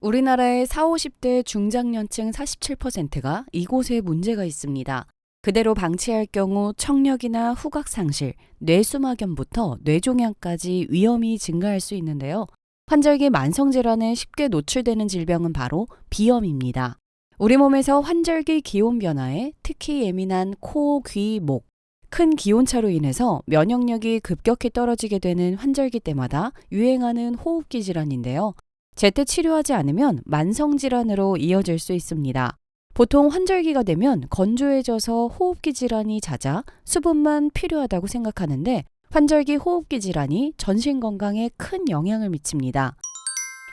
우리나라의 40, 50대 중장년층 47%가 이곳에 문제가 있습니다. 그대로 방치할 경우 청력이나 후각 상실, 뇌수막염부터 뇌종양까지 위험이 증가할 수 있는데요. 환절기 만성질환에 쉽게 노출되는 질병은 바로 비염입니다. 우리 몸에서 환절기 기온 변화에 특히 예민한 코, 귀, 목, 큰 기온차로 인해서 면역력이 급격히 떨어지게 되는 환절기 때마다 유행하는 호흡기 질환인데요. 제때 치료하지 않으면 만성질환으로 이어질 수 있습니다. 보통 환절기가 되면 건조해져서 호흡기 질환이 잦아 수분만 필요하다고 생각하는데 환절기 호흡기 질환이 전신 건강에 큰 영향을 미칩니다.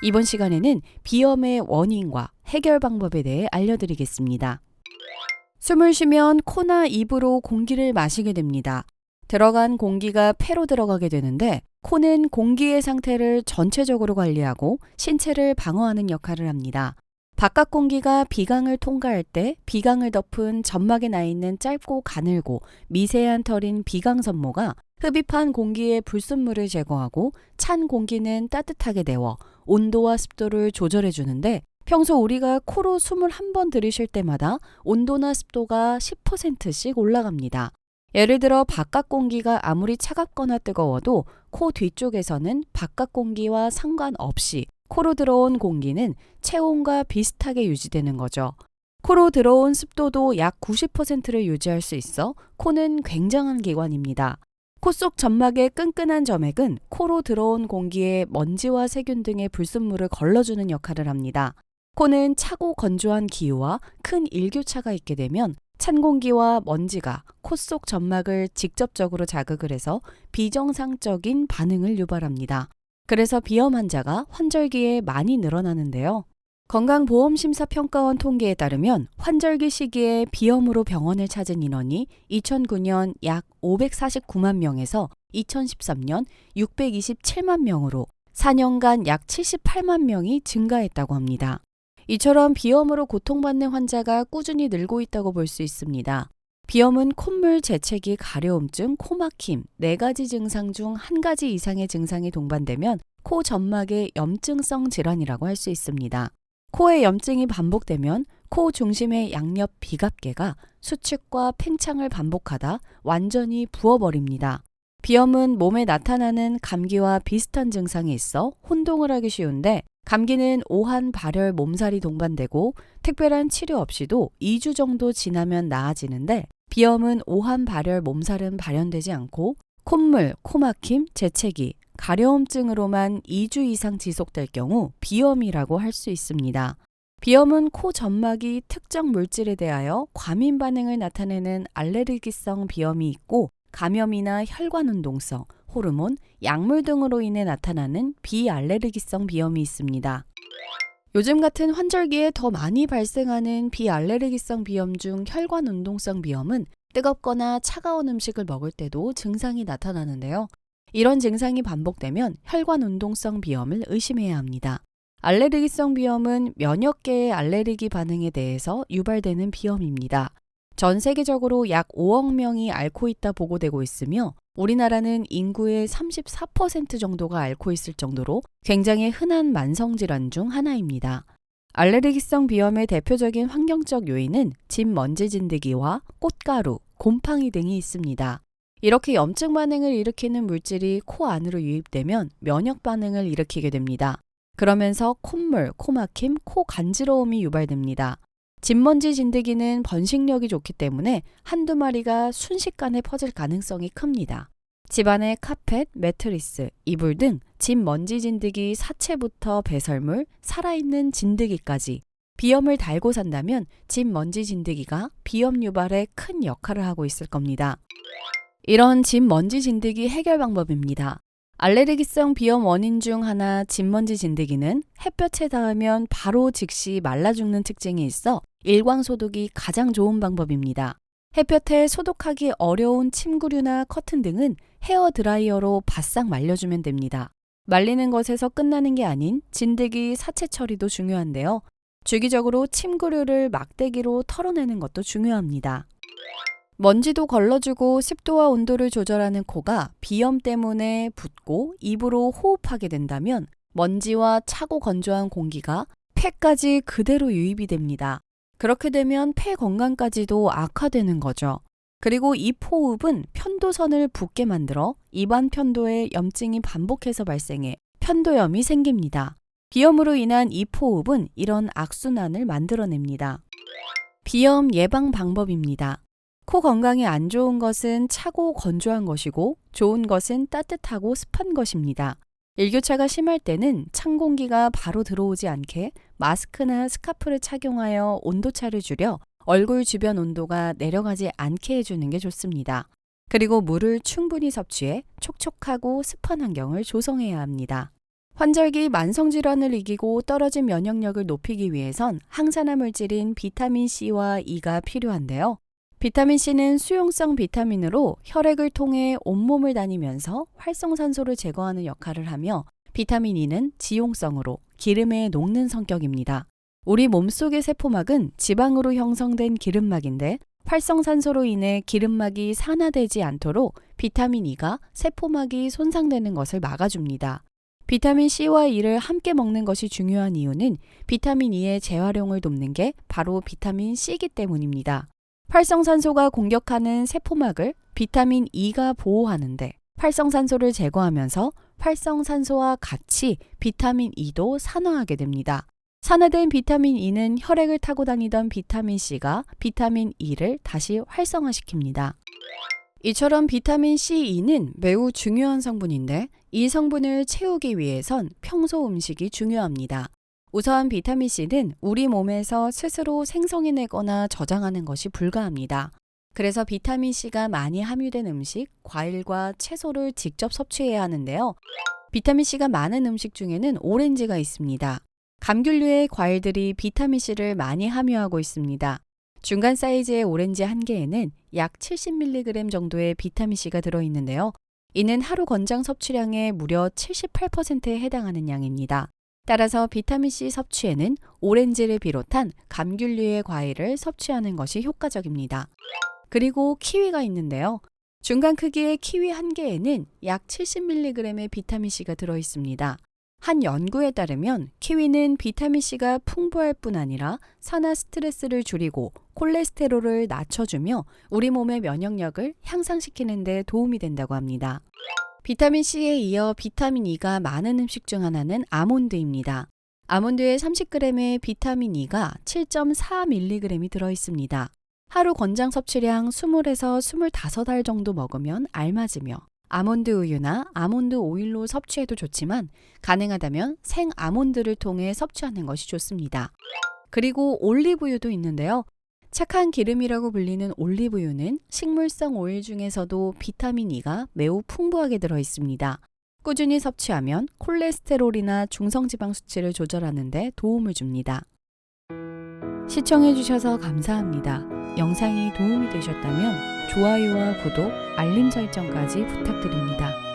이번 시간에는 비염의 원인과 해결 방법에 대해 알려드리겠습니다. 숨을 쉬면 코나 입으로 공기를 마시게 됩니다. 들어간 공기가 폐로 들어가게 되는데 코는 공기의 상태를 전체적으로 관리하고 신체를 방어하는 역할을 합니다. 바깥 공기가 비강을 통과할 때 비강을 덮은 점막에 나 있는 짧고 가늘고 미세한 털인 비강선모가 흡입한 공기의 불순물을 제거하고 찬 공기는 따뜻하게 데워 온도와 습도를 조절해 주는데 평소 우리가 코로 숨을 한 번 들이쉴 때마다 온도나 습도가 10%씩 올라갑니다. 예를 들어 바깥 공기가 아무리 차갑거나 뜨거워도 코 뒤쪽에서는 바깥 공기와 상관없이 코로 들어온 공기는 체온과 비슷하게 유지되는 거죠. 코로 들어온 습도도 약 90%를 유지할 수 있어 코는 굉장한 기관입니다. 코 속 점막의 끈끈한 점액은 코로 들어온 공기에 먼지와 세균 등의 불순물을 걸러주는 역할을 합니다. 코는 차고 건조한 기후와 큰 일교차가 있게 되면 찬 공기와 먼지가 코 속 점막을 직접적으로 자극을 해서 비정상적인 반응을 유발합니다. 그래서 비염 환자가 환절기에 많이 늘어나는데요. 건강보험심사평가원 통계에 따르면 환절기 시기에 비염으로 병원을 찾은 인원이 2009년 약 549만 명에서 2013년 627만 명으로 4년간 약 78만 명이 증가했다고 합니다. 이처럼 비염으로 고통받는 환자가 꾸준히 늘고 있다고 볼 수 있습니다. 비염은 콧물, 재채기, 가려움증, 코막힘 4가지 증상 중 1가지 이상의 증상이 동반되면 코 점막의 염증성 질환이라고 할 수 있습니다. 코에 염증이 반복되면 코 중심의 양옆 비갑계가 수축과 팽창을 반복하다 완전히 부어버립니다. 비염은 몸에 나타나는 감기와 비슷한 증상이 있어 혼동을 하기 쉬운데 감기는 오한, 발열, 몸살이 동반되고 특별한 치료 없이도 2주 정도 지나면 나아지는데 비염은 오한, 발열, 몸살은 발현되지 않고 콧물, 코막힘, 재채기, 가려움증으로만 2주 이상 지속될 경우 비염이라고 할 수 있습니다. 비염은 코 점막이 특정 물질에 대하여 과민 반응을 나타내는 알레르기성 비염이 있고 감염이나 혈관 운동성, 호르몬, 약물 등으로 인해 나타나는 비알레르기성 비염이 있습니다. 요즘 같은 환절기에 더 많이 발생하는 비알레르기성 비염 중 혈관 운동성 비염은 뜨겁거나 차가운 음식을 먹을 때도 증상이 나타나는데요. 이런 증상이 반복되면 혈관 운동성 비염을 의심해야 합니다. 알레르기성 비염은 면역계의 알레르기 반응에 대해서 유발되는 비염입니다. 전 세계적으로 약 5억 명이 앓고 있다 보고되고 있으며 우리나라는 인구의 34% 정도가 앓고 있을 정도로 굉장히 흔한 만성질환 중 하나입니다. 알레르기성 비염의 대표적인 환경적 요인은 진먼지 진드기와 꽃가루, 곰팡이 등이 있습니다. 이렇게 염증 반응을 일으키는 물질이 코 안으로 유입되면 면역 반응을 일으키게 됩니다. 그러면서 콧물, 코막힘, 코 간지러움이 유발됩니다. 진먼지 진드기는 번식력이 좋기 때문에 한두 마리가 순식간에 퍼질 가능성이 큽니다. 집안의 카펫, 매트리스, 이불 등 진먼지 진드기 사체부터 배설물, 살아있는 진드기까지 비염을 달고 산다면 진먼지 진드기가 비염 유발에 큰 역할을 하고 있을 겁니다. 이런 진먼지 진드기 해결 방법입니다. 알레르기성 비염 원인 중 하나 진먼지 진드기는 햇볕에 닿으면 바로 즉시 말라 죽는 특징이 있어 일광 소독이 가장 좋은 방법입니다. 햇볕에 소독하기 어려운 침구류나 커튼 등은 헤어 드라이어로 바싹 말려주면 됩니다. 말리는 것에서 끝나는 게 아닌 진드기 사체 처리도 중요한데요. 주기적으로 침구류를 막대기로 털어내는 것도 중요합니다. 먼지도 걸러주고 습도와 온도를 조절하는 코가 비염 때문에 붓고 입으로 호흡하게 된다면 먼지와 차고 건조한 공기가 폐까지 그대로 유입이 됩니다. 그렇게 되면 폐 건강까지도 악화되는 거죠. 그리고 이 포흡은 편도선을 붓게 만들어 입안 편도에 염증이 반복해서 발생해 편도염이 생깁니다. 비염으로 인한 이 포흡은 이런 악순환을 만들어냅니다. 비염 예방 방법입니다. 코 건강에 안 좋은 것은 차고 건조한 것이고 좋은 것은 따뜻하고 습한 것입니다. 일교차가 심할 때는 찬 공기가 바로 들어오지 않게 마스크나 스카프를 착용하여 온도차를 줄여 얼굴 주변 온도가 내려가지 않게 해주는 게 좋습니다. 그리고 물을 충분히 섭취해 촉촉하고 습한 환경을 조성해야 합니다. 환절기 만성질환을 이기고 떨어진 면역력을 높이기 위해선 항산화 물질인 비타민 C와 E가 필요한데요. 비타민 C는 수용성 비타민으로 혈액을 통해 온몸을 다니면서 활성산소를 제거하는 역할을 하며 비타민 E는 지용성으로 기름에 녹는 성격입니다. 우리 몸속의 세포막은 지방으로 형성된 기름막인데 활성산소로 인해 기름막이 산화되지 않도록 비타민 E가 세포막이 손상되는 것을 막아줍니다. 비타민 C와 E를 함께 먹는 것이 중요한 이유는 비타민 E의 재활용을 돕는 게 바로 비타민 C이기 때문입니다. 활성산소가 공격하는 세포막을 비타민 E가 보호하는데 활성산소를 제거하면서 활성산소와 같이 비타민 E도 산화하게 됩니다. 산화된 비타민 E는 혈액을 타고 다니던 비타민 C가 비타민 E를 다시 활성화시킵니다. 이처럼 비타민 C, E는 매우 중요한 성분인데 이 성분을 채우기 위해선 평소 음식이 중요합니다. 우선 비타민 C는 우리 몸에서 스스로 생성해내거나 저장하는 것이 불가합니다. 그래서 비타민 C가 많이 함유된 음식, 과일과 채소를 직접 섭취해야 하는데요. 비타민 C가 많은 음식 중에는 오렌지가 있습니다. 감귤류의 과일들이 비타민 C를 많이 함유하고 있습니다. 중간 사이즈의 오렌지 한 개에는 약 70mg 정도의 비타민 C가 들어있는데요. 이는 하루 권장 섭취량의 무려 78%에 해당하는 양입니다. 따라서 비타민 C 섭취에는 오렌지를 비롯한 감귤류의 과일을 섭취하는 것이 효과적입니다. 그리고 키위가 있는데요. 중간 크기의 키위 한 개에는 약 70mg의 비타민 C가 들어있습니다. 한 연구에 따르면 키위는 비타민 C가 풍부할 뿐 아니라 산화 스트레스를 줄이고 콜레스테롤을 낮춰주며 우리 몸의 면역력을 향상시키는 데 도움이 된다고 합니다. 비타민 C에 이어 비타민 E가 많은 음식 중 하나는 아몬드입니다. 아몬드에 30g의 비타민 E가 7.4mg이 들어있습니다. 하루 권장 섭취량 20에서 25알 정도 먹으면 알맞으며 아몬드 우유나 아몬드 오일로 섭취해도 좋지만 가능하다면 생 아몬드를 통해 섭취하는 것이 좋습니다. 그리고 올리브유도 있는데요. 착한 기름이라고 불리는 올리브유는 식물성 오일 중에서도 비타민 E가 매우 풍부하게 들어 있습니다. 꾸준히 섭취하면 콜레스테롤이나 중성지방 수치를 조절하는 데 도움을 줍니다. 시청해주셔서 감사합니다. 영상이 도움이 되셨다면 좋아요와 구독, 알림 설정까지 부탁드립니다.